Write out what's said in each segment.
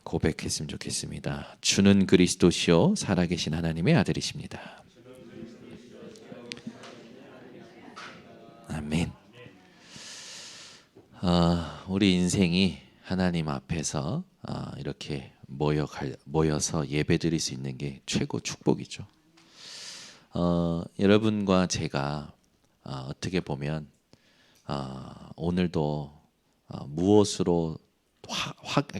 고백했으면 좋겠습니다. 주는 그리스도시요 살아계신 하나님의 아들이십니다. 아멘. 우리 인생이 하나님 앞에서 이렇게 모여서 예배드릴 수 있는 게 최고 축복이죠. 여러분과 제가 어떻게 보면 오늘도 무엇으로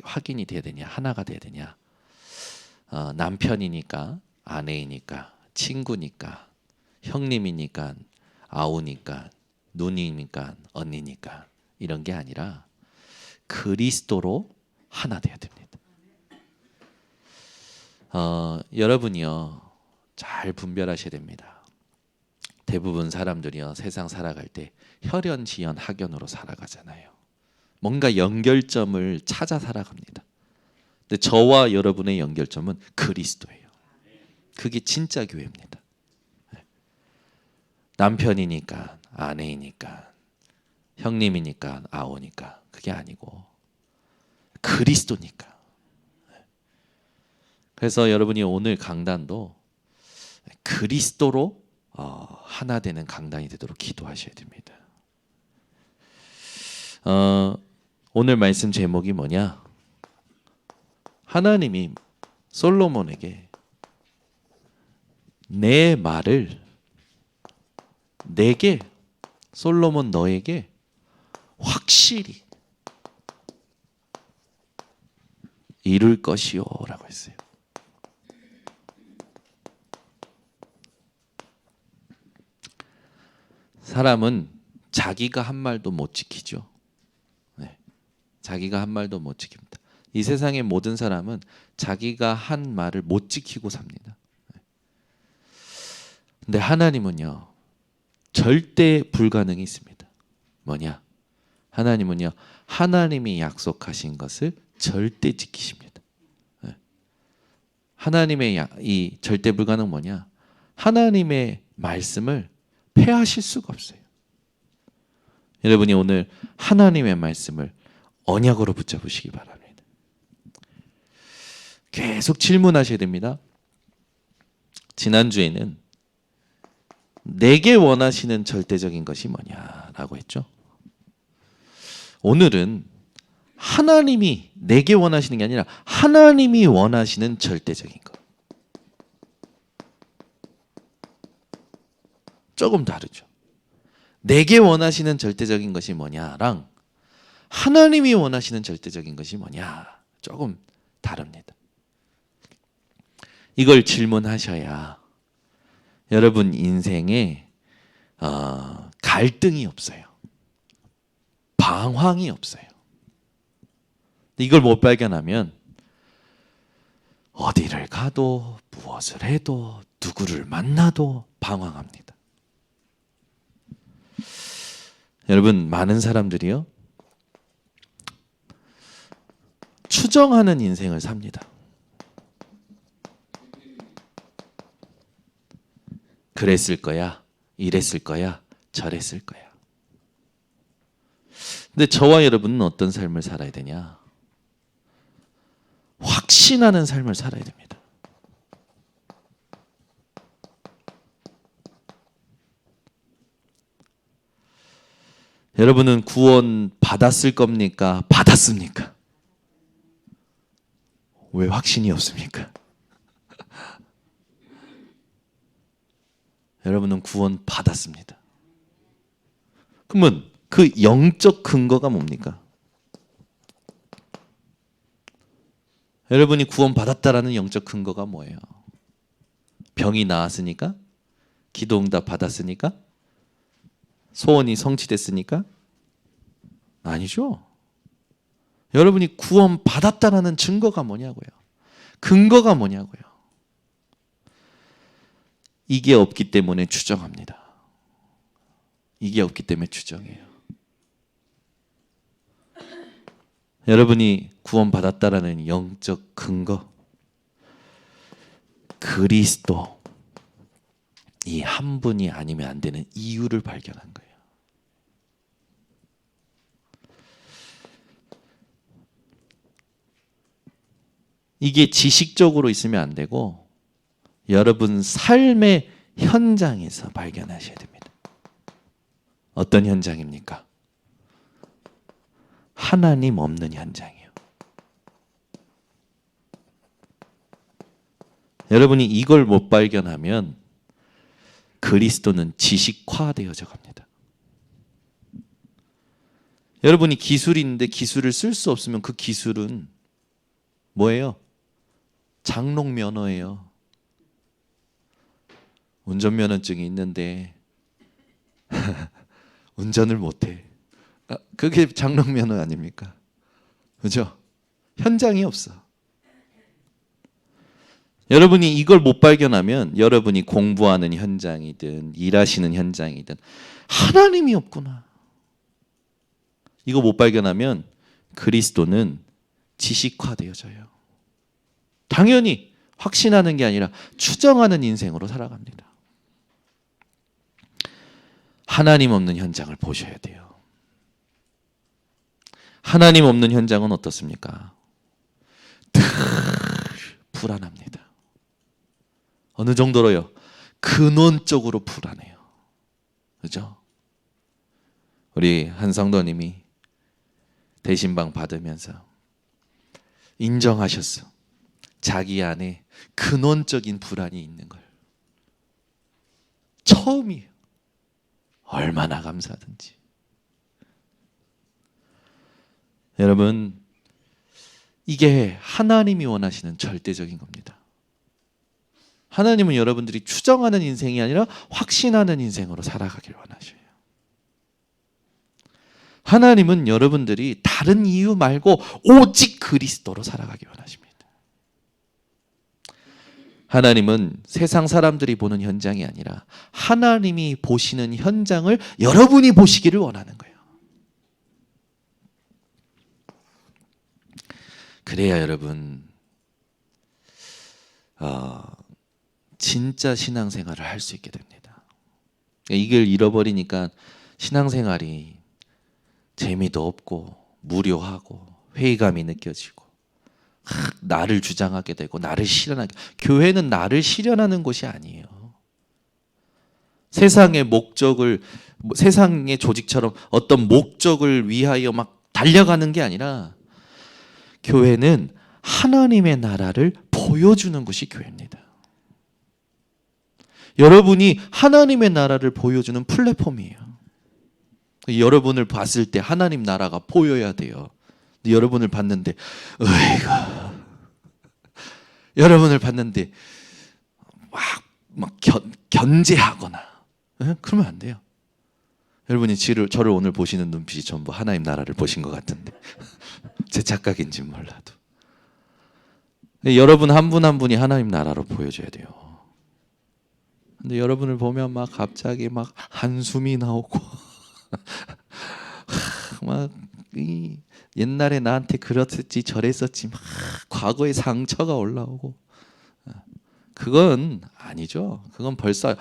확인이 돼야 되냐, 하나가 돼야 되냐. 남편이니까, 아내이니까, 친구니까, 형님이니까, 아우니까, 누님이니까, 언니니까 이런 게 아니라 그리스도로 하나 돼야 됩니다. 여러분이요 잘 분별하셔야 됩니다. 대부분 사람들이요 세상 살아갈 때 혈연, 지연, 학연으로 살아가잖아요. 뭔가 연결점을 찾아 살아갑니다. 근데 저와 여러분의 연결점은 그리스도예요. 그게 진짜 교회입니다. 남편이니까, 아내이니까, 형님이니까, 아우니까 그게 아니고 그리스도니까. 그래서 여러분이 오늘 강단도 그리스도로 하나 되는 강단이 되도록 기도하셔야 됩니다. 오늘 말씀 제목이 뭐냐? 하나님이 솔로몬에게 내 말을 내게, 솔로몬 너에게 확실히 이룰 것이요 라고 했어요. 사람은 자기가 한 말도 못 지키죠. 자기가 한 말도 못 지킵니다. 이 세상의 모든 사람은 자기가 한 말을 못 지키고 삽니다. 근데 하나님은요 절대 불가능이 있습니다. 뭐냐? 하나님은요 하나님이 약속하신 것을 절대 지키십니다. 하나님의 이 절대 불가능 뭐냐? 하나님의 말씀을 폐하실 수가 없어요. 여러분이 오늘 하나님의 말씀을 언약으로 붙잡으시기 바랍니다. 계속 질문하셔야 됩니다. 지난주에는 내게 원하시는 절대적인 것이 뭐냐라고 했죠. 오늘은 하나님이 내게 원하시는 게 아니라 하나님이 원하시는 절대적인 것. 조금 다르죠. 내게 원하시는 절대적인 것이 뭐냐랑 하나님이 원하시는 절대적인 것이 뭐냐 조금 다릅니다. 이걸 질문하셔야 여러분 인생에 갈등이 없어요. 방황이 없어요. 이걸 못 발견하면 어디를 가도 무엇을 해도 누구를 만나도 방황합니다. 여러분 많은 사람들이요 추정하는 인생을 삽니다. 그랬을 거야, 이랬을 거야, 저랬을 거야. 근데 저와 여러분은 어떤 삶을 살아야 되냐? 확신하는 삶을 살아야 됩니다. 여러분은 구원 받았을 겁니까? 받았습니까? 왜 확신이 없습니까? 여러분은 구원 받았습니다. 그러면 그 영적 근거가 뭡니까? 여러분이 구원 받았다라는 영적 근거가 뭐예요? 병이 나았으니까? 기도 응답 받았으니까? 소원이 성취됐으니까? 아니죠. 여러분이 구원 받았다라는 증거가 뭐냐고요. 근거가 뭐냐고요. 이게 없기 때문에 추정합니다. 이게 없기 때문에 추정해요. 여러분이 구원 받았다라는 영적 근거, 그리스도 이 한 분이 아니면 안 되는 이유를 발견한 거예요. 이게 지식적으로 있으면 안 되고 여러분 삶의 현장에서 발견하셔야 됩니다. 어떤 현장입니까? 하나님 없는 현장이에요. 여러분이 이걸 못 발견하면 그리스도는 지식화되어져 갑니다. 여러분이 기술이 있는데 기술을 쓸 수 없으면 그 기술은 뭐예요? 장롱 면허예요. 운전면허증이 있는데 운전을 못해. 그게 장롱 면허 아닙니까? 그죠? 현장이 없어. 여러분이 이걸 못 발견하면 여러분이 공부하는 현장이든 일하시는 현장이든 하나님이 없구나. 이거 못 발견하면 그리스도는 지식화되어져요. 당연히 확신하는 게 아니라 추정하는 인생으로 살아갑니다. 하나님 없는 현장을 보셔야 돼요. 하나님 없는 현장은 어떻습니까? 늘 불안합니다. 어느 정도로요? 근원적으로 불안해요. 그죠? 우리 한 성도님이 대신방 받으면서 인정하셨어. 자기 안에 근원적인 불안이 있는 걸. 처음이에요. 얼마나 감사하든지. 여러분, 이게 하나님이 원하시는 절대적인 겁니다. 하나님은 여러분들이 추정하는 인생이 아니라 확신하는 인생으로 살아가길 원하셔요. 하나님은 여러분들이 다른 이유 말고 오직 그리스도로 살아가기 원하십니다. 하나님은 세상 사람들이 보는 현장이 아니라 하나님이 보시는 현장을 여러분이 보시기를 원하는 거예요. 그래야 여러분 진짜 신앙생활을 할 수 있게 됩니다. 이걸 잃어버리니까 신앙생활이 재미도 없고 무료하고 회의감이 느껴지고 나를 주장하게 되고 나를 실현하게. 교회는 나를 실현하는 곳이 아니에요. 세상의 목적을 세상의 조직처럼 어떤 목적을 위하여 막 달려가는 게 아니라 교회는 하나님의 나라를 보여주는 곳이 교회입니다. 여러분이 하나님의 나라를 보여주는 플랫폼이에요. 여러분을 봤을 때 하나님 나라가 보여야 돼요. 근데 여러분을 봤는데 여러분을 봤는데 막 견제하거나 그러면 안 돼요. 여러분이 저를 오늘 보시는 눈빛이 전부 하나님 나라를 보신 것 같은데 제 착각인지 몰라도 여러분 한 분 한 분이 하나님 나라로 보여줘야 돼요. 근데 여러분을 보면 막 갑자기 막 한숨이 나오고 막 옛날에 나한테 그랬었지 저랬었지 막 과거의 상처가 올라오고 그건 아니죠. 그건 벌써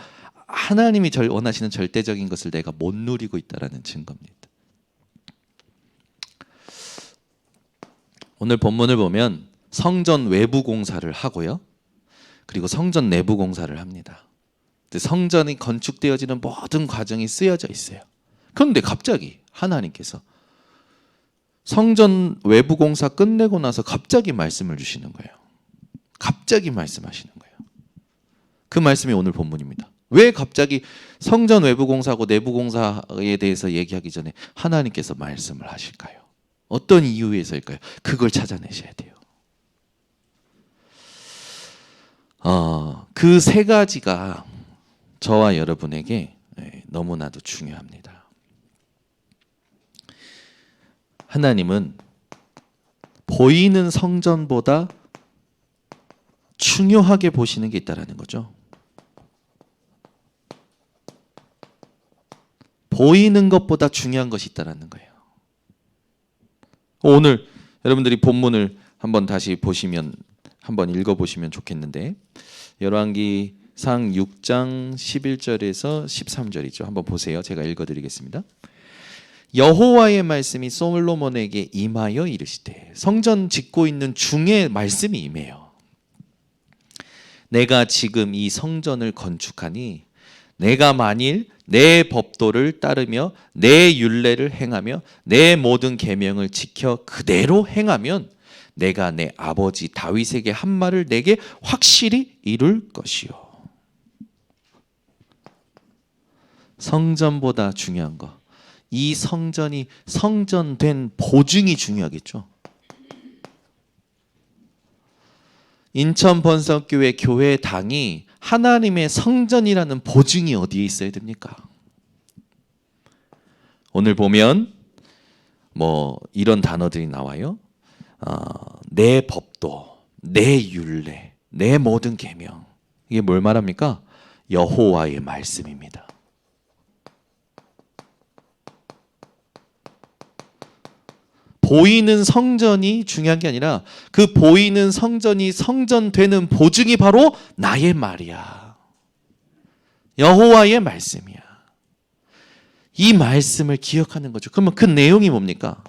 하나님이 원하시는 절대적인 것을 내가 못 누리고 있다라는 증거입니다. 오늘 본문을 보면 성전 외부 공사를 하고요. 그리고 성전 내부 공사를 합니다. 성전이 건축되어지는 모든 과정이 쓰여져 있어요. 그런데 갑자기 하나님께서 성전 외부 공사 끝내고 나서 갑자기 말씀을 주시는 거예요. 갑자기 말씀하시는 거예요. 그 말씀이 오늘 본문입니다. 왜 갑자기 성전 외부 공사하고 내부 공사에 대해서 얘기하기 전에 하나님께서 말씀을 하실까요? 어떤 이유에서일까요? 그걸 찾아내셔야 돼요. 그 세 가지가 저와 여러분에게 너무나도 중요합니다. 하나님은 보이는 성전보다 중요하게 보시는 게 있다는 거죠. 보이는 것보다 중요한 것이 있다는 거예요. 오늘 여러분들이 본문을 한번 다시 보시면 한번 읽어보시면 좋겠는데 열왕기상 6장 11절에서 13절이죠. 한번 보세요. 제가 읽어드리겠습니다. 여호와의 말씀이 솔로몬에게 임하여 이르시되, 성전 짓고 있는 중에 말씀이 임해요. 내가 지금 이 성전을 건축하니 내가 만일 내 법도를 따르며 내 율례를 행하며 내 모든 계명을 지켜 그대로 행하면 내가 내 아버지 다윗에게 한 말을 내게 확실히 이룰 것이요. 성전보다 중요한 거, 이 성전이 성전된 보증이 중요하겠죠. 인천 번성교회 교회당이 하나님의 성전이라는 보증이 어디에 있어야 됩니까? 오늘 보면 뭐 이런 단어들이 나와요. 내 법도, 내 율례, 내 모든 계명. 이게 뭘 말합니까? 여호와의 말씀입니다. 보이는 성전이 중요한 게 아니라 그 보이는 성전이 성전되는 보증이 바로 나의 말이야. 여호와의 말씀이야. 이 말씀을 기억하는 거죠. 그러면 그 내용이 뭡니까?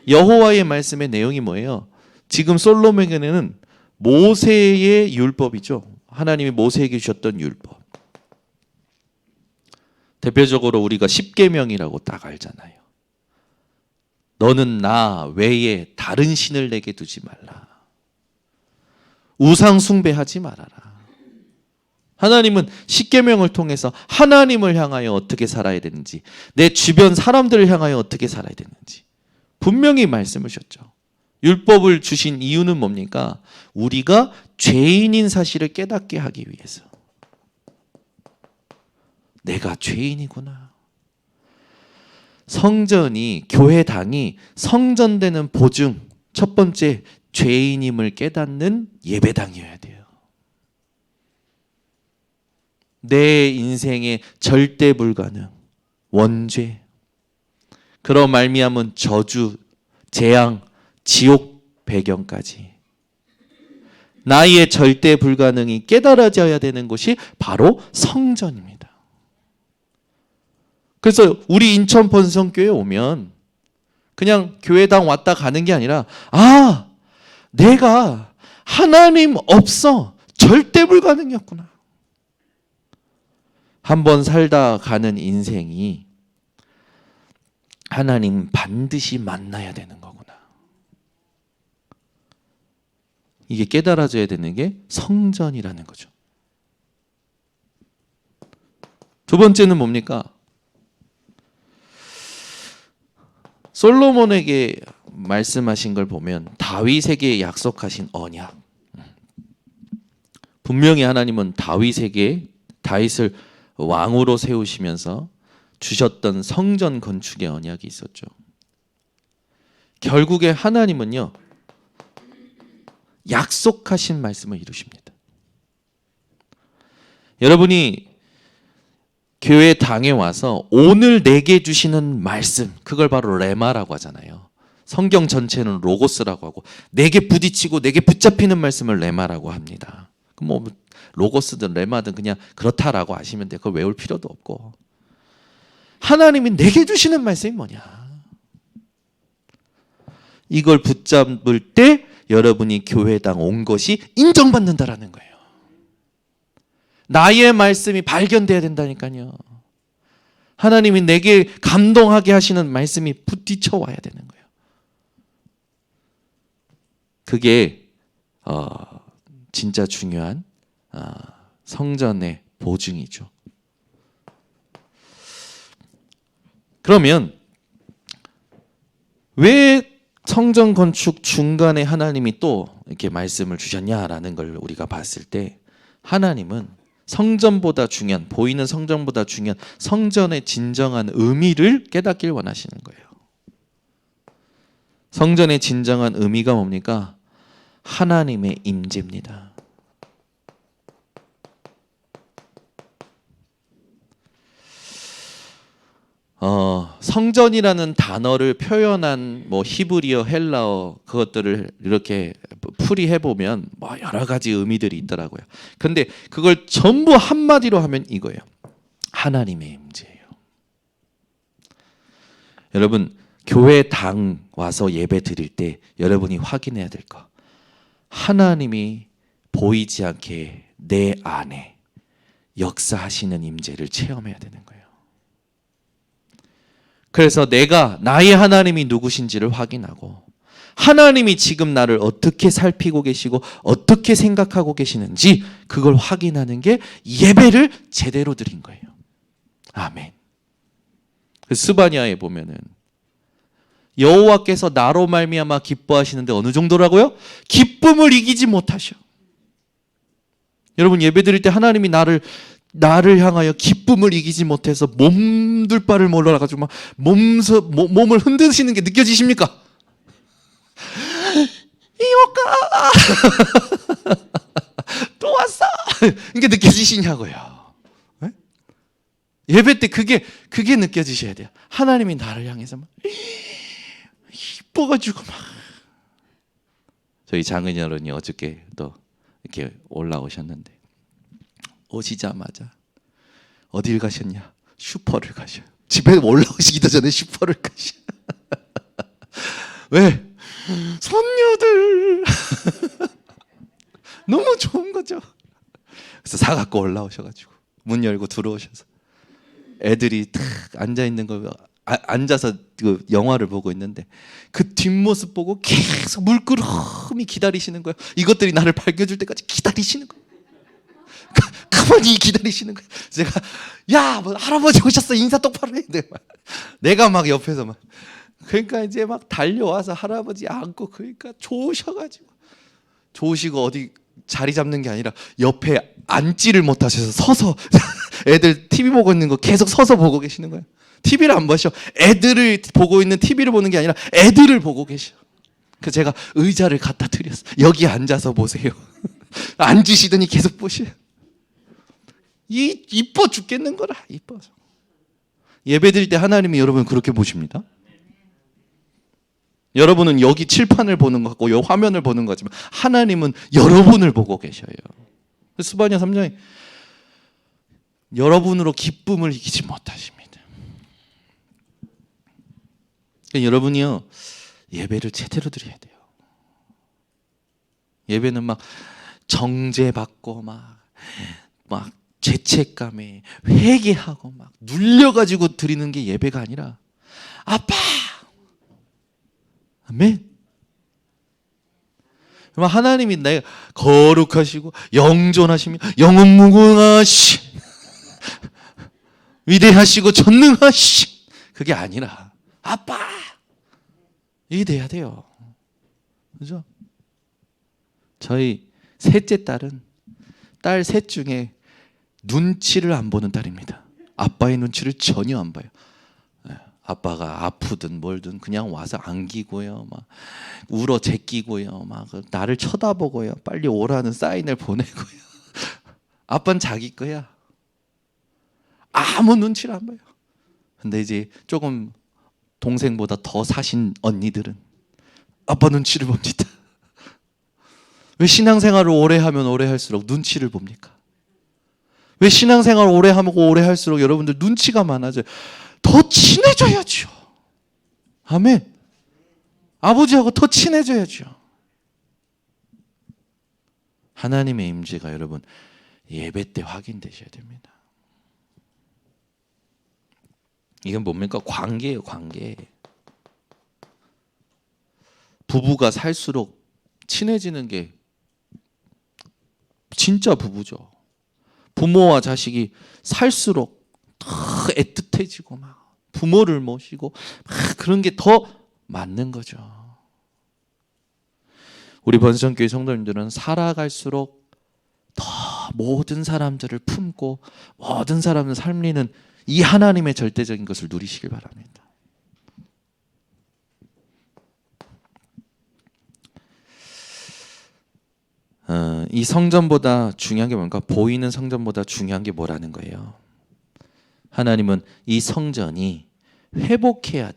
여호와의 말씀의 내용이 뭐예요? 지금 솔로몬에게는 모세의 율법이죠. 하나님이 모세에게 주셨던 율법. 대표적으로 우리가 십계명이라고 딱 알잖아요. 너는 나 외에 다른 신을 내게 두지 말라. 우상 숭배하지 말아라. 하나님은 십계명을 통해서 하나님을 향하여 어떻게 살아야 되는지, 내 주변 사람들을 향하여 어떻게 살아야 되는지 분명히 말씀을 주셨죠. 율법을 주신 이유는 뭡니까? 우리가 죄인인 사실을 깨닫게 하기 위해서. 내가 죄인이구나. 성전이, 교회당이 성전되는 보증, 첫 번째 죄인임을 깨닫는 예배당이어야 돼요. 내 인생의 절대 불가능, 원죄, 그런 말미암은 저주, 재앙, 지옥 배경까지 나의 절대 불가능이 깨달아져야 되는 곳이 바로 성전입니다. 그래서 우리 인천 번성교회 오면 그냥 교회당 왔다 가는 게 아니라, 아, 내가 하나님 없어 절대 불가능이었구나. 한번 살다 가는 인생이 하나님 반드시 만나야 되는 거구나. 이게 깨달아져야 되는 게 성전이라는 거죠. 두 번째는 뭡니까? 솔로몬에게 말씀하신 걸 보면 다윗에게 약속하신 언약. 분명히 하나님은 다윗을 왕으로 세우시면서 주셨던 성전 건축의 언약이 있었죠. 결국에 하나님은요, 약속하신 말씀을 이루십니다. 여러분이 교회 당에 와서 오늘 내게 주시는 말씀, 그걸 바로 레마라고 하잖아요. 성경 전체는 로고스라고 하고, 내게 부딪히고 내게 붙잡히는 말씀을 레마라고 합니다. 뭐 로고스든 레마든 그냥 그렇다라고 아시면 돼요. 그걸 외울 필요도 없고. 하나님이 내게 주시는 말씀이 뭐냐? 이걸 붙잡을 때 여러분이 교회당 온 것이 인정받는다라는 거예요. 나의 말씀이 발견돼야 된다니까요. 하나님이 내게 감동하게 하시는 말씀이 부딪혀와야 되는 거예요. 그게 진짜 중요한 성전의 보증이죠. 그러면 왜 성전 건축 중간에 하나님이 또 이렇게 말씀을 주셨냐라는 걸 우리가 봤을 때, 하나님은 성전보다 중요한, 보이는 성전보다 중요한 성전의 진정한 의미를 깨닫길 원하시는 거예요. 성전의 진정한 의미가 뭡니까? 하나님의 임재입니다. 성전이라는 단어를 표현한 뭐 히브리어, 헬라어 그것들을 이렇게 풀이해 보면 뭐 여러 가지 의미들이 있더라고요. 근데 그걸 전부 한마디로 하면 이거예요. 하나님의 임재예요. 여러분 교회 당 와서 예배 드릴 때 여러분이 확인해야 될 거, 하나님이 보이지 않게 내 안에 역사하시는 임재를 체험해야 되는 거예요. 그래서 내가 나의 하나님이 누구신지를 확인하고 하나님이 지금 나를 어떻게 살피고 계시고 어떻게 생각하고 계시는지 그걸 확인하는 게 예배를 제대로 드린 거예요. 아멘. 스바냐에 보면은 여호와께서 나로 말미암아 기뻐하시는데 어느 정도라고요? 기쁨을 이기지 못하셔. 여러분 예배 드릴 때 하나님이 나를 향하여 기쁨을 이기지 못해서 몸둘 바를 몰라가지고 막 몸을 흔드시는 게 느껴지십니까? 이모가 또 왔어. 이게 느껴지시냐고요. 네? 예배 때 그게 느껴지셔야 돼요. 하나님이 나를 향해서 막 이뻐가지고 막. 저희 장은여론이 어저께 또 이렇게 올라오셨는데 오시자마자 어딜 가셨냐? 슈퍼를 가셔. 집에 올라오시기도 전에 슈퍼를 가셔. 왜? 손녀들 너무 좋은 거죠. 그래서 사갖고 올라오셔가지고 문 열고 들어오셔서 애들이 탁 앉아 있는 거 앉아서 그 영화를 보고 있는데 그 뒷모습 보고 계속 물끄러미 기다리시는 거예요. 이것들이 나를 밝혀줄 때까지 기다리시는 거예요. 가만히 기다리시는 거예요. 제가 야, 뭐 할아버지 오셨어, 인사 똑바로 해. 내가 막 옆에서 막, 그러니까 이제 막 달려와서 할아버지 안고, 그러니까 좋으셔가지고, 좋으시고 어디 자리 잡는 게 아니라 옆에 앉지를 못하셔서 서서 애들 TV 보고 있는 거 계속 서서 보고 계시는 거예요. TV를 안 보셔. 애들을 보고 있는 TV를 보는 게 아니라 애들을 보고 계셔. 그래서 제가 의자를 갖다 드렸어. 여기 앉아서 보세요. 앉으시더니 계속 보셔요. 이뻐 죽겠는 거라. 이뻐서. 예배 드릴 때 하나님이 여러분 그렇게 보십니다. 여러분은 여기 칠판을 보는 것 같고 이 화면을 보는 거지만 하나님은 여러분을 보고 계셔요. 스바냐 3장에 여러분으로 기쁨을 이기지 못하십니다. 그러니까 여러분이요 예배를 제대로 드려야 돼요. 예배는 막 정죄받고 막 죄책감에 회개하고 막 눌려가지고 드리는 게 예배가 아니라 아빠! 아멘. 하나님이 내가 거룩하시고 영존하시며 영원무궁하신 위대하시고 전능하신 그게 아니라 아빠! 이게 돼야 돼요. 그죠? 저희 셋째 딸은 딸 셋 중에 눈치를 안 보는 딸입니다. 아빠의 눈치를 전혀 안 봐요. 아빠가 아프든 뭘든 그냥 와서 안기고요, 막 울어 제끼고요, 막 나를 쳐다보고요, 빨리 오라는 사인을 보내고요. 아빠는 자기 거야. 아무 눈치를 안 봐요. 근데 이제 조금 동생보다 더 사신 언니들은 아빠 눈치를 봅니다. 왜 신앙생활을 오래 하면 오래 할수록 눈치를 봅니까? 왜 신앙생활을 오래 하고 오래 할수록 여러분들 눈치가 많아져요? 더 친해져야죠. 아멘. 아버지하고 더 친해져야죠. 하나님의 임재가 여러분 예배 때 확인되셔야 됩니다. 이건 뭡니까? 관계예요, 관계. 부부가 살수록 친해지는 게 진짜 부부죠. 부모와 자식이 살수록 더 애틋해지고 막 부모를 모시고 막 그런 게 더 맞는 거죠. 우리 번성교회 성도님들은 살아갈수록 더 모든 사람들을 품고 모든 사람을 살리는 이 하나님의 절대적인 것을 누리시길 바랍니다. 이 성전보다 중요한 게 뭔가? 보이는 성전보다 중요한 게 뭐라는 거예요? 하나님은 이 성전이 회복할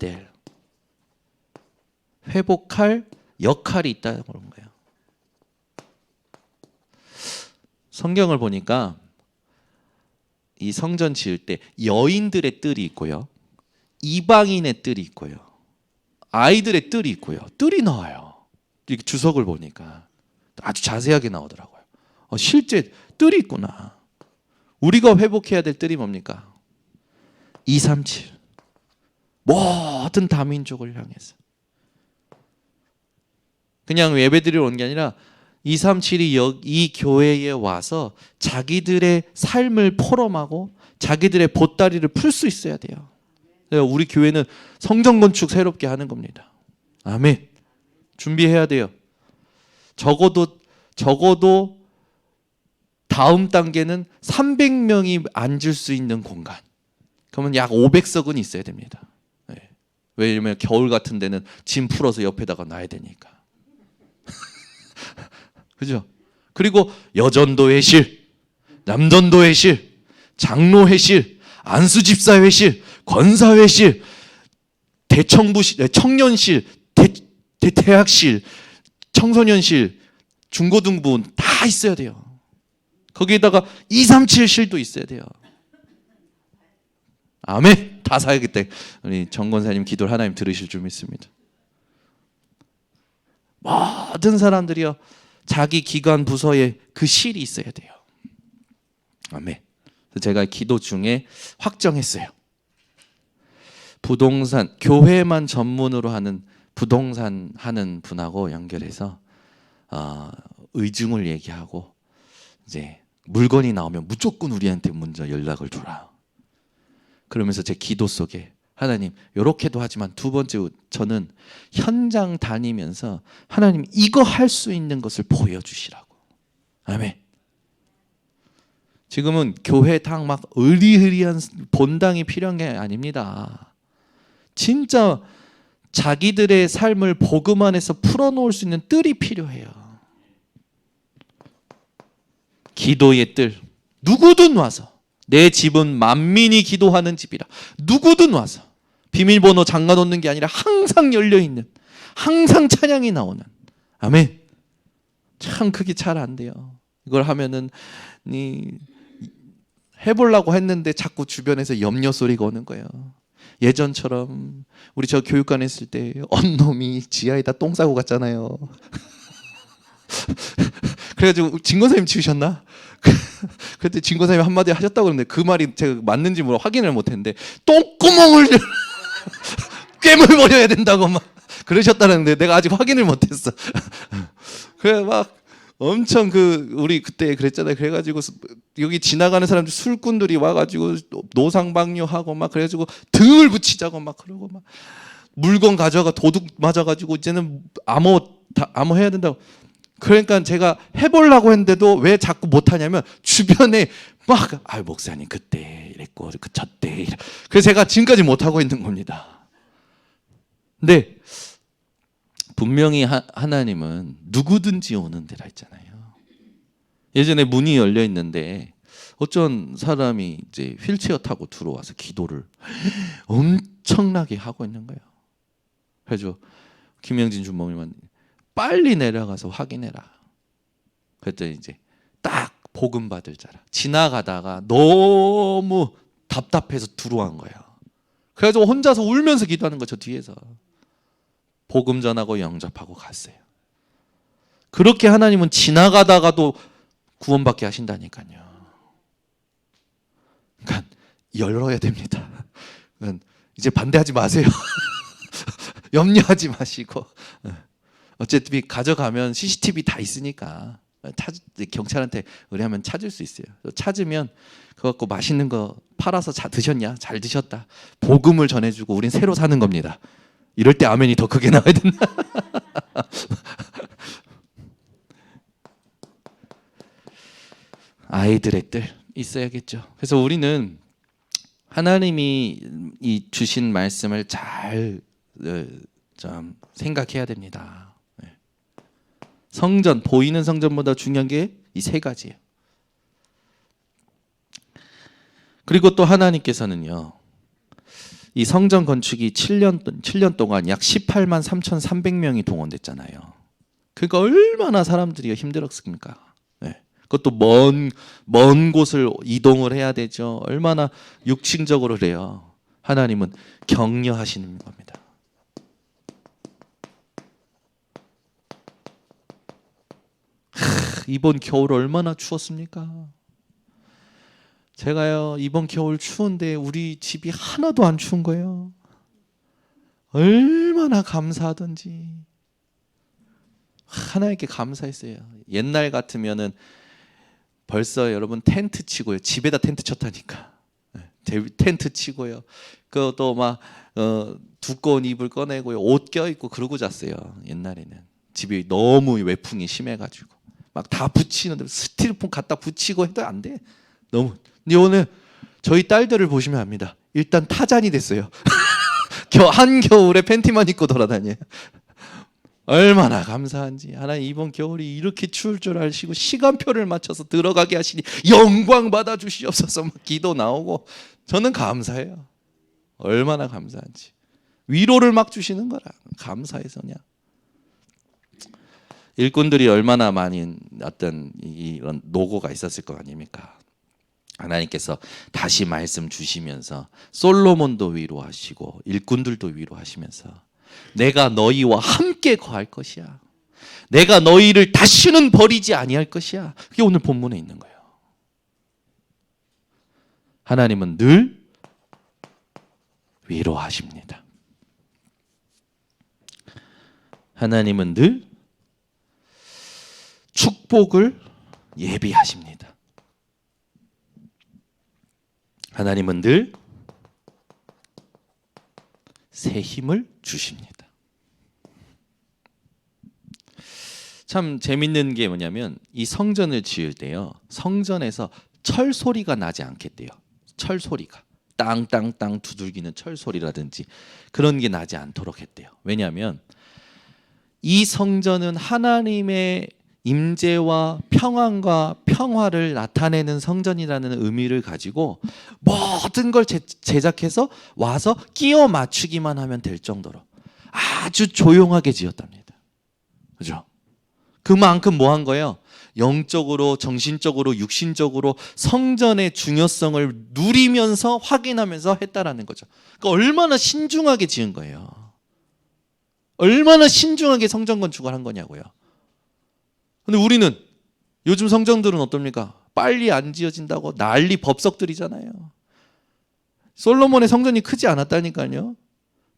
역할이 있다고 그런 거예요. 성경을 보니까 이 성전 지을 때 여인들의 뜰이 있고요, 이방인의 뜰이 있고요. 아이들의 뜰이 있고요. 뜰이 나와요. 이렇게 주석을 보니까 아주 자세하게 나오더라고요. 실제 뜰이 있구나. 우리가 회복해야 될 뜰이 뭡니까? 237. 모든 다민족을 향해서. 그냥 예배드리러 온 게 아니라 237이 이 교회에 와서 자기들의 삶을 포럼하고 자기들의 보따리를 풀 수 있어야 돼요. 우리 교회는 성전 건축 새롭게 하는 겁니다. 아멘. 준비해야 돼요. 적어도 다음 단계는 300명이 앉을 수 있는 공간. 그러면 약 500석은 있어야 됩니다. 네. 왜냐면 겨울 같은 데는 짐 풀어서 옆에다가 놔야 되니까. 그죠? 그리고 여전도 회실, 남전도 회실, 장로 회실, 안수집사 회실, 권사 회실, 대청부실, 청년실, 대학실, 청소년실, 중고등부 다 있어야 돼요. 거기에다가 237실도 있어야 돼요. 아멘. 다 사야겠다. 우리 정권사님 기도를 하나님 들으실 줄 믿습니다. 모든 사람들이요, 자기 기관 부서에 그 실이 있어야 돼요. 아멘. 제가 기도 중에 확정했어요. 부동산, 교회만 전문으로 하는 부동산 하는 분하고 연결해서 의중을 얘기하고, 이제 물건이 나오면 무조건 우리한테 먼저 연락을 줘라. 그러면서 제 기도 속에 하나님, 이렇게도 하지만 두 번째, 저는 현장 다니면서 하나님 이거 할 수 있는 것을 보여주시라고. 아멘. 지금은 교회당 막 의리의리한 본당이 필요한 게 아닙니다. 진짜 자기들의 삶을 복음 안에서 풀어놓을 수 있는 뜰이 필요해요. 기도의 뜰. 누구든 와서, 내 집은 만민이 기도하는 집이라. 누구든 와서 비밀번호 잠가 놓는 게 아니라 항상 열려있는, 항상 찬양이 나오는. 아멘. 참 그게 잘 안 돼요. 이걸 하면은 해보려고 했는데 자꾸 주변에서 염려 소리가 오는 거예요. 예전처럼 우리 저 교육관에 있을 때 언놈이 지하에다 똥 싸고 갔잖아요. 그래가지고 진권사님 치우셨나? 그때 진권사님 한마디 하셨다고 그러는데 그 말이 제가 맞는지 확인을 못했는데 똥구멍을 꿰물버려야 된다고 막 그러셨다는데 내가 아직 확인을 못했어. 그래 막 엄청 우리 그때 그랬잖아요. 그래가지고 여기 지나가는 사람들 술꾼들이 와가지고 노상방뇨하고 막 그래가지고 등을 붙이자고 막 그러고 막 물건 가져가 도둑 맞아가지고 이제는 암호 해야 된다고. 그러니까 제가 해보려고 했는데도 왜 자꾸 못하냐면 주변에 막 목사님 그때 이랬고 저때 그래서 제가 지금까지 못하고 있는 겁니다. 근데 분명히 하나님은 누구든지 오는 데라 했잖아요. 예전에 문이 열려 있는데 어쩐 사람이 이제 휠체어 타고 들어와서 기도를 엄청나게 하고 있는 거예요. 그래서 김영진 주목님은 빨리 내려가서 확인해라. 그랬더니 이제 딱 복음 받을 자라. 지나가다가 너무 답답해서 들어온 거예요. 그래가지고 혼자서 울면서 기도하는 거죠. 뒤에서 복음 전하고 영접하고 갔어요. 그렇게 하나님은 지나가다가도 구원받게 하신다니까요. 그러니까 열어야 됩니다. 그러니까 이제 반대하지 마세요. 염려하지 마시고. 어쨌든 가져가면 CCTV 다 있으니까 경찰한테 의뢰하면 찾을 수 있어요. 찾으면 그거 갖고 맛있는 거 팔아서 드셨냐? 잘 드셨다. 복음을 전해주고 우린 새로 사는 겁니다. 이럴 때 아멘이 더 크게 나와야 된다. 아이들의 뜰 있어야겠죠. 그래서 우리는 하나님이 주신 말씀을 잘 좀 생각해야 됩니다. 성전, 보이는 성전보다 중요한 게 이 세 가지예요. 그리고 또 하나님께서는요, 이 성전 건축이 7년 동안 약 18만 3,300명이 동원됐잖아요. 그러니까 얼마나 사람들이 힘들었습니까? 네. 그것도 먼 곳을 이동을 해야 되죠. 얼마나 육신적으로 그래요. 하나님은 격려하시는 겁니다. 이번 겨울 얼마나 추웠습니까? 제가요 이번 겨울 추운데 우리 집이 하나도 안 추운 거예요. 얼마나 감사하던지. 하나님께 감사했어요. 옛날 같으면은 벌써 여러분 텐트 치고요. 집에다 텐트 쳤다니까. 텐트 치고요. 그것도 막 두꺼운 이불 꺼내고요. 옷 껴입고 그러고 잤어요. 옛날에는. 집이 너무 외풍이 심해가지고. 막 다 붙이는데 스티로폼 갖다 붙이고 해도 안 돼. 너무. 근데 오늘 저희 딸들을 보시면 압니다. 일단 타잔이 됐어요. 한겨울에 팬티만 입고 돌아다녀요. 얼마나 감사한지. 하나님 이번 겨울이 이렇게 추울 줄 아시고 시간표를 맞춰서 들어가게 하시니 영광 받아 주시옵소서. 막 기도 나오고 저는 감사해요. 얼마나 감사한지. 위로를 막 주시는 거라. 감사해서 그냥. 일꾼들이 얼마나 많이 어떤 이런 노고가 있었을 거 아닙니까? 하나님께서 다시 말씀 주시면서 솔로몬도 위로하시고 일꾼들도 위로하시면서 내가 너희와 함께 거할 것이야. 내가 너희를 다시는 버리지 아니할 것이야. 그게 오늘 본문에 있는 거예요. 하나님은 늘 위로하십니다. 하나님은 늘 축복을 예비하십니다. 하나님은 늘 새 힘을 주십니다. 참 재밌는 게 뭐냐면 이 성전을 지을 때요. 성전에서 철 소리가 나지 않겠대요. 철 소리가. 땅땅땅 두들기는 철 소리라든지 그런 게 나지 않도록 했대요. 왜냐하면 이 성전은 하나님의 임재와 평안과 평화를 나타내는 성전이라는 의미를 가지고 모든 걸 제작해서 와서 끼워 맞추기만 하면 될 정도로 아주 조용하게 지었답니다. 그죠? 그만큼 뭐 한 거예요? 영적으로, 정신적으로, 육신적으로 성전의 중요성을 누리면서 확인하면서 했다라는 거죠. 그러니까 얼마나 신중하게 지은 거예요. 얼마나 신중하게 성전 건축을 한 거냐고요. 근데 우리는 요즘 성전들은 어떻습니까? 빨리 안 지어진다고 난리 법석들이잖아요. 솔로몬의 성전이 크지 않았다니까요.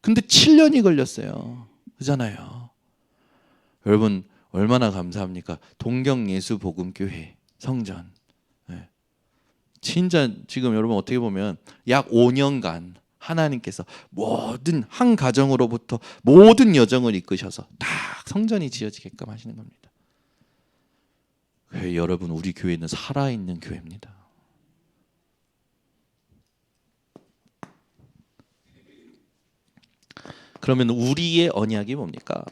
근데 7년이 걸렸어요. 그잖아요. 여러분 얼마나 감사합니까? 동경예수복음교회 성전. 네. 진짜 지금 여러분 어떻게 보면 약 5년간 하나님께서 모든 한 가정으로부터 모든 여정을 이끄셔서 다 성전이 지어지게끔 하시는 겁니다. 여러분 우리 교회는 살아있는 교회입니다. 그러면 우리의 언약이 뭡니까?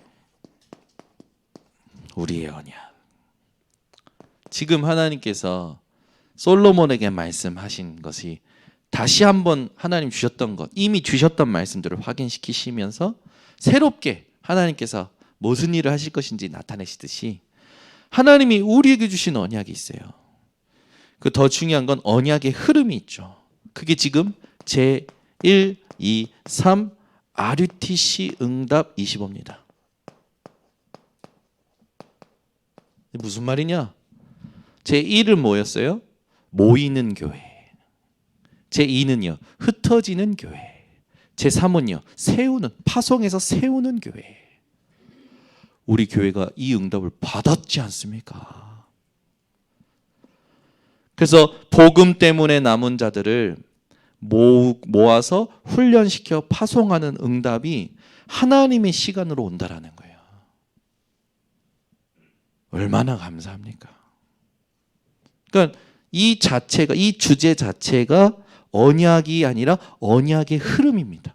우리의 언약. 지금 하나님께서 솔로몬에게 말씀하신 것이 다시 한번 하나님 주셨던 것, 이미 주셨던 말씀들을 확인시키시면서 새롭게 하나님께서 무슨 일을 하실 것인지 나타내시듯이 하나님이 우리에게 주신 언약이 있어요. 그 더 중요한 건 언약의 흐름이 있죠. 그게 지금 제1, 2, 3 RUTC 응답 25입니다. 무슨 말이냐? 제1은 뭐였어요? 모이는 교회. 제2는요. 흩어지는 교회. 제3은요. 세우는, 파송해서 세우는 교회. 우리 교회가 이 응답을 받았지 않습니까? 그래서 복음 때문에 남은 자들을 모아서 훈련시켜 파송하는 응답이 하나님의 시간으로 온다라는 거예요. 얼마나 감사합니까? 그러니까 이 자체가, 이 주제 자체가 언약이 아니라 언약의 흐름입니다.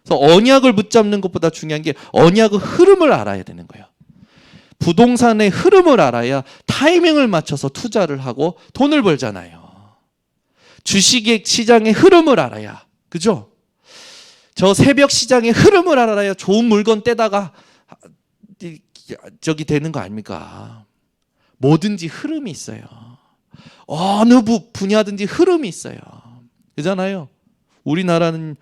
그래서 언약을 붙잡는 것보다 중요한 게 언약의 흐름을 알아야 되는 거예요. 부동산의 흐름을 알아야 타이밍을 맞춰서 투자를 하고 돈을 벌잖아요. 주식 시장의 흐름을 알아야, 그죠? 저 새벽 시장의 흐름을 알아야 좋은 물건 떼다가 저기 되는 거 아닙니까? 뭐든지 흐름이 있어요. 어느 분야든지 흐름이 있어요. 그잖아요. 우리나라는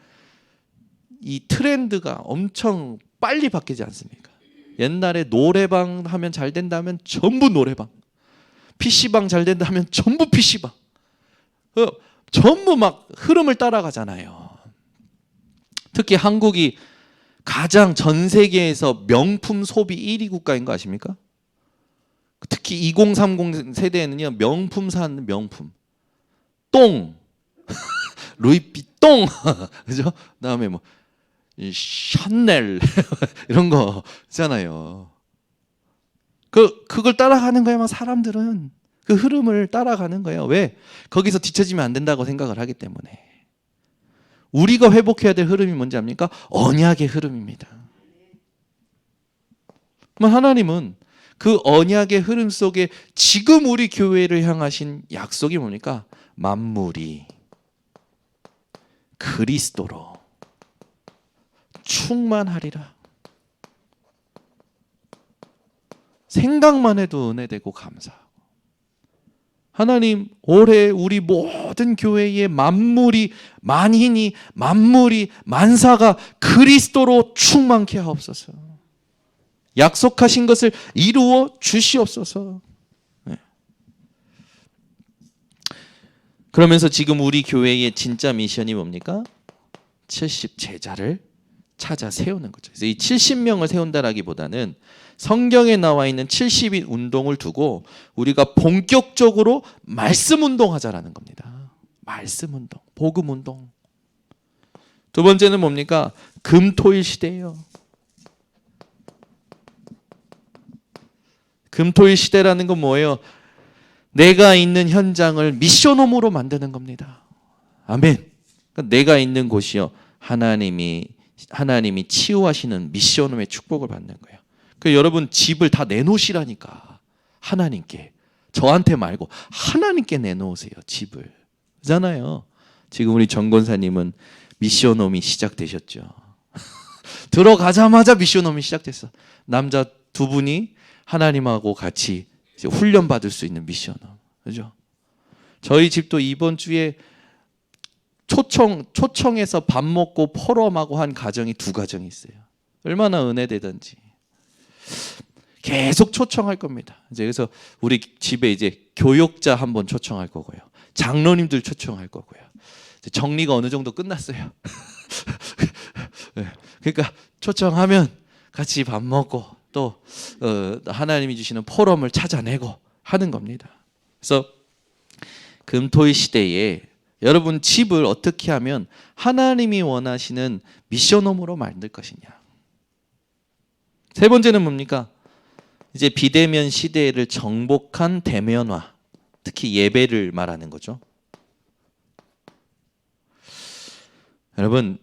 이 트렌드가 엄청 빨리 바뀌지 않습니까? 옛날에 노래방 하면 잘 된다면 전부 노래방, PC방 잘 된다면 전부 PC방, 전부 막 흐름을 따라가잖아요. 특히 한국이 가장 전 세계에서 명품 소비 1위 국가인 거 아십니까? 특히 2030 세대에는요, 명품 사는 명품, 똥, 루이비통, 그죠? 그다음에 뭐 샤넬 이런 거 있잖아요. 그걸 따라가는 거야만 사람들은 그 흐름을 따라가는 거예요. 왜? 거기서 뒤처지면 안 된다고 생각을 하기 때문에. 우리가 회복해야 될 흐름이 뭔지 압니까? 언약의 흐름입니다. 그럼 하나님은 그 언약의 흐름 속에 지금 우리 교회를 향하신 약속이 뭡니까? 만물이 그리스도로 충만하리라. 생각만 해도 은혜되고 감사하고, 하나님 올해 우리 모든 교회의 만물이 만인이 만물이 만사가 그리스도로 충만케 하옵소서. 약속하신 것을 이루어 주시옵소서. 그러면서 지금 우리 교회의 진짜 미션이 뭡니까? 70 제자를 찾아 세우는 거죠. 그래서 이 70명을 세운다라기보다는 성경에 나와 있는 70인 운동을 두고 우리가 본격적으로 말씀 운동하자라는 겁니다. 말씀 운동, 복음 운동. 두 번째는 뭡니까? 금토일 시대예요. 금토일 시대라는 건 뭐예요? 내가 있는 현장을 미션홈으로 만드는 겁니다. 아멘. 그러니까 내가 있는 곳이요, 하나님이 치유하시는 미션홈의 축복을 받는 거예요. 그 여러분 집을 다 내놓으시라니까. 하나님께, 저한테 말고 하나님께 내놓으세요. 집을. 그잖아요. 지금 우리 정 권사님은 미션홈이 시작되셨죠. 들어가자마자 미션홈이 시작됐어. 남자 두 분이 하나님하고 같이 훈련 받을 수 있는 미션홈. 그죠? 저희 집도 이번 주에 초청해서 밥 먹고 포럼하고 한 가정이 2가정이 있어요. 얼마나 은혜되던지. 계속 초청할 겁니다. 이제 그래서 우리 집에 이제 교역자 한번 초청할 거고요. 장로님들 초청할 거고요. 정리가 어느 정도 끝났어요. 그러니까 초청하면 같이 밥 먹고 또 하나님이 주시는 포럼을 찾아내고 하는 겁니다. 그래서 금토일 시대에 여러분 집을 어떻게 하면 하나님이 원하시는 미션홈으로 만들 것이냐. 세 번째는 뭡니까? 이제 비대면 시대를 정복한 대면화, 특히 예배를 말하는 거죠. 여러분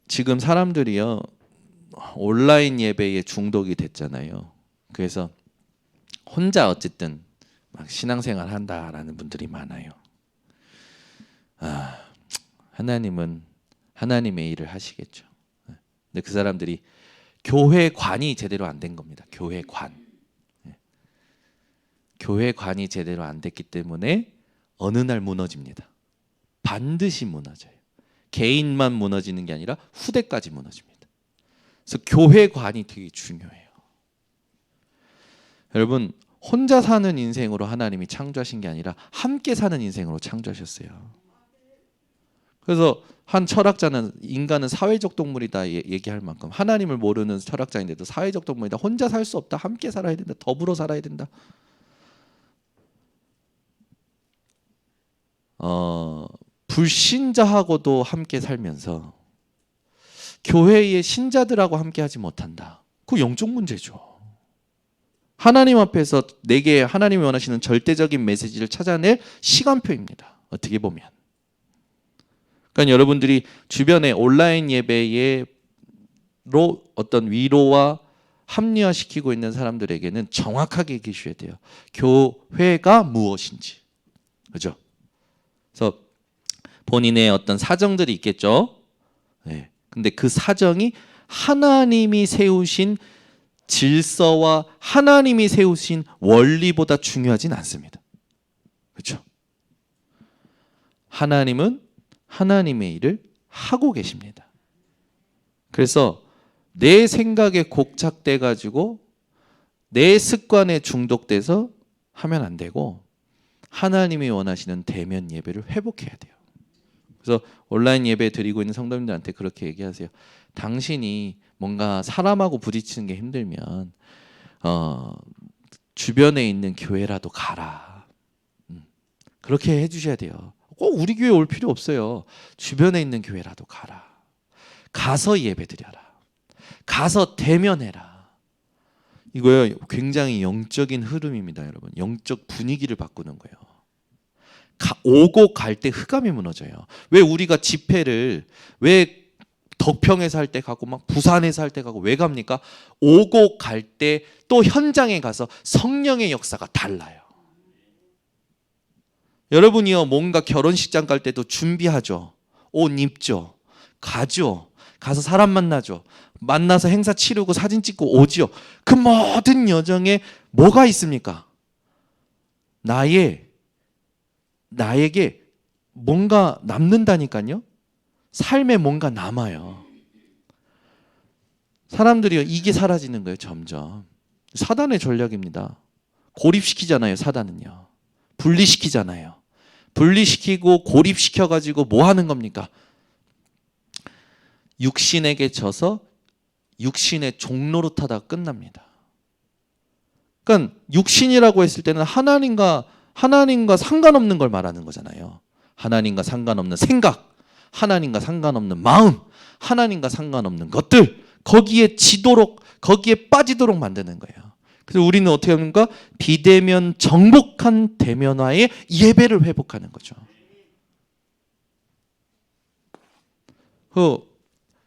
지금 사람들이요 온라인 예배에 중독이 됐잖아요. 그래서 혼자 어쨌든 막 신앙생활 한다라는 분들이 많아요. 하나님은 하나님의 일을 하시겠죠. 근데 그 사람들이 교회관이 제대로 안 된 겁니다. 교회관이 제대로 안 됐기 때문에 어느 날 무너집니다. 반드시 무너져요. 개인만 무너지는 게 아니라 후대까지 무너집니다. 그래서 교회관이 되게 중요해요. 여러분 혼자 사는 인생으로 하나님이 창조하신 게 아니라 함께 사는 인생으로 창조하셨어요. 그래서 한 철학자는 인간은 사회적 동물이다 얘기할 만큼, 하나님을 모르는 철학자인데도 사회적 동물이다. 혼자 살 수 없다. 함께 살아야 된다. 더불어 살아야 된다. 불신자하고도 함께 살면서 교회의 신자들하고 함께 하지 못한다. 그 영적 문제죠. 하나님 앞에서 내게 하나님이 원하시는 절대적인 메시지를 찾아낼 시간표입니다. 어떻게 보면. 그러니까 여러분들이 주변에 온라인 예배로 어떤 위로와 합리화시키고 있는 사람들에게는 정확하게 얘기해줘야 돼요. 교회가 무엇인지. 그죠? 그래서 본인의 어떤 사정들이 있겠죠. 네. 근데 그 사정이 하나님이 세우신 질서와 하나님이 세우신 원리보다 중요하진 않습니다. 그렇죠? 하나님은 하나님의 일을 하고 계십니다. 그래서 내 생각에 곡착돼 가지고 내 습관에 중독돼서 하면 안 되고 하나님이 원하시는 대면 예배를 회복해야 돼요. 그래서 온라인 예배 드리고 있는 성도님들한테 그렇게 얘기하세요. 당신이 뭔가 사람하고 부딪히는 게 힘들면 주변에 있는 교회라도 가라. 그렇게 해주셔야 돼요. 꼭 우리 교회 올 필요 없어요. 주변에 있는 교회라도 가라. 가서 예배 드려라. 가서 대면해라. 이거요, 굉장히 영적인 흐름입니다, 여러분. 영적 분위기를 바꾸는 거예요. 오고 갈 때 흑암이 무너져요. 왜 우리가 집회를 왜 덕평에서 할 때 가고 막 부산에서 할 때 가고 왜 갑니까? 오고 갈 때 또 현장에 가서 성령의 역사가 달라요. 여러분이요, 뭔가 결혼식장 갈 때도 준비하죠. 옷 입죠. 가죠. 가서 사람 만나죠. 만나서 행사 치르고 사진 찍고 오지요. 그 모든 여정에 뭐가 있습니까? 나에게 뭔가 남는다니까요. 삶에 뭔가 남아요. 사람들이요, 이게 사라지는 거예요. 점점. 사단의 전략입니다. 고립시키잖아요. 사단은요. 분리시키잖아요. 분리시키고 고립시켜가지고 뭐 하는 겁니까? 육신에게 져서 육신의 종로로 타다가 끝납니다. 그러니까 육신이라고 했을 때는 하나님과 상관없는 걸 말하는 거잖아요. 하나님과 상관없는 생각, 하나님과 상관없는 마음, 하나님과 상관없는 것들, 거기에 빠지도록 만드는 거예요. 그래서 우리는 어떻게 합니까? 비대면 정복한 대면화의 예배를 회복하는 거죠.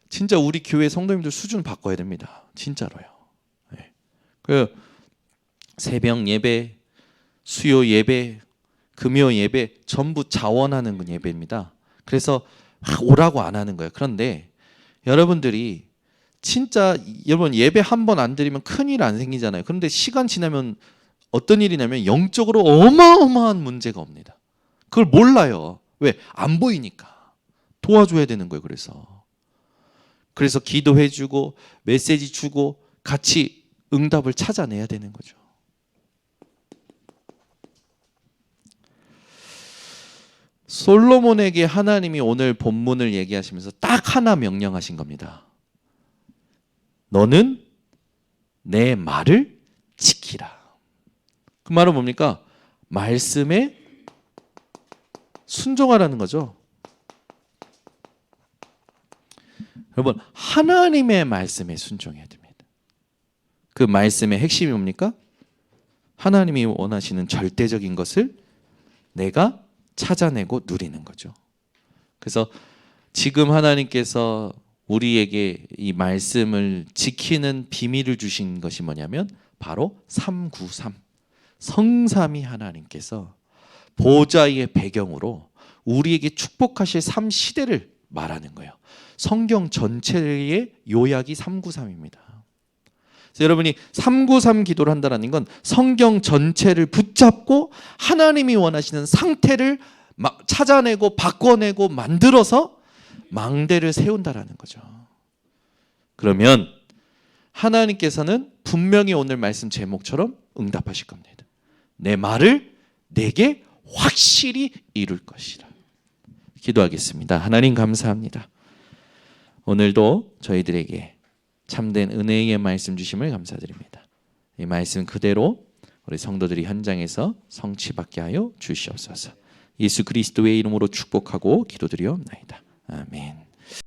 진짜 우리 교회 성도님들 수준 바꿔야 됩니다. 진짜로요. 네. 그 새벽 예배, 수요 예배, 금요 예배 전부 자원하는 건 예배입니다. 그래서 오라고 안 하는 거예요. 그런데 여러분들이 진짜 여러분 예배 한 번 안 드리면 큰일 안 생기잖아요. 그런데 시간 지나면 어떤 일이냐면 영적으로 어마어마한 문제가 옵니다. 그걸 몰라요. 왜? 안 보이니까. 도와줘야 되는 거예요. 그래서 기도해주고 메시지 주고 같이 응답을 찾아내야 되는 거죠. 솔로몬에게 하나님이 오늘 본문을 얘기하시면서 딱 하나 명령하신 겁니다. 너는 내 말을 지키라. 그 말은 뭡니까? 말씀에 순종하라는 거죠. 여러분, 하나님의 말씀에 순종해야 됩니다. 그 말씀의 핵심이 뭡니까? 하나님이 원하시는 절대적인 것을 내가 찾아내고 누리는 거죠. 그래서 지금 하나님께서 우리에게 이 말씀을 지키는 비밀을 주신 것이 뭐냐면 바로 393 성삼위 하나님께서 보좌의 배경으로 우리에게 축복하실 3시대를 말하는 거예요. 성경 전체의 요약이 393입니다. 그래서 여러분이 393 기도를 한다는 건 성경 전체를 붙잡고 하나님이 원하시는 상태를 찾아내고 바꿔내고 만들어서 망대를 세운다라는 거죠. 그러면 하나님께서는 분명히 오늘 말씀 제목처럼 응답하실 겁니다. 내 말을 내게 확실히 이룰 것이라. 기도하겠습니다. 하나님 감사합니다. 오늘도 저희들에게 참된 은혜의 말씀 주심을 감사드립니다. 이 말씀 그대로 우리 성도들이 현장에서 성취받게 하여 주시옵소서. 예수 그리스도의 이름으로 축복하고 기도드리옵나이다. 아멘.